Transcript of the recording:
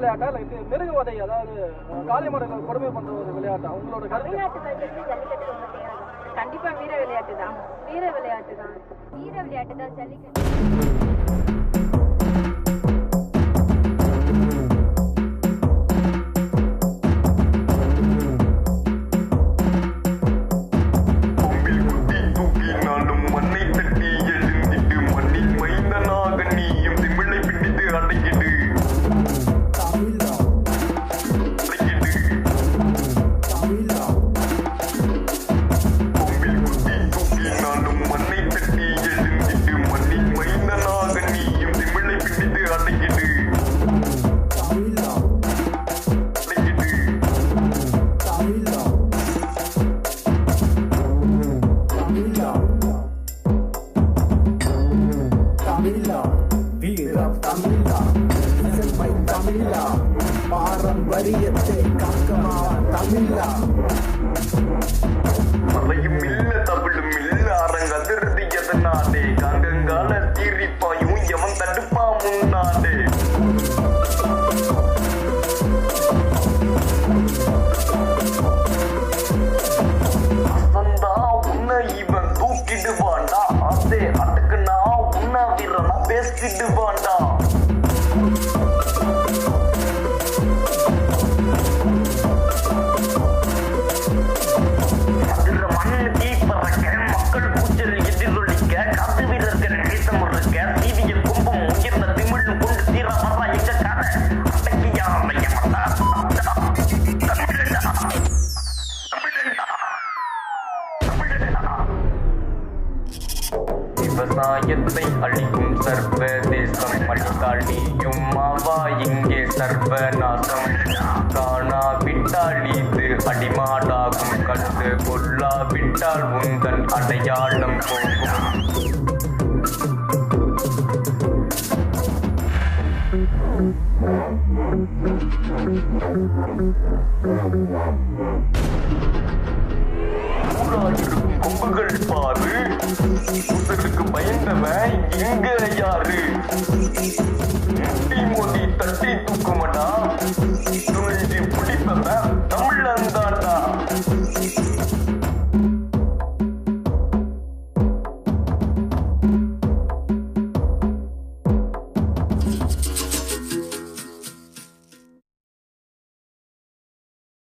விளையாட்டா இல்ல மிருக வதை, அதாவது காளை மாடுகளை கொடுமை பண்ற ஒரு விளையாட்டா? உங்களோட கண்டிப்பா வீர விளையாட்டு தான். வீர விளையாட்டு தான். வீர விளையாட்டு தான் ஜல்லிக்கட்டு. பாரம்பரியத்தை காக்கமா தமிழா. மலையும் இல்ல தமிழும் இல்ல அரங்கதிர்ந்து எதனாலே கங்கங்கால தீரிப்பாயும் எவன் தடுப்பா முன்னாலே. அசந்தா உன்னை இவன் தூக்கிடுவான்டா, அதே அதுக்குன்னா உன்னை வீரனா பேசிடுவான்டா. மக்கள் கூச்சல் எதிரொலிக்க காத்து வீரர்கள் நேசம் இருக்க நீதியில் கும்பம் உயர்ந்த திமிழும் கொண்டு தீர வர்றா எங்க கதை விவசாயத்தை அழிக்கும் சர்வதேசம் அழித்தாளியும் மாவா இங்கே சர்வநாசம். காணாவிட்டால் இது அடிமாடாகும், கண்டு கொள்ளாவிட்டால் உந்தன் அடையாளம் போகும். கொம்புகள் பாரு, உதற்கு பயந்தவன் எங்க யாரு? மோதி தட்டி தூக்குமடா.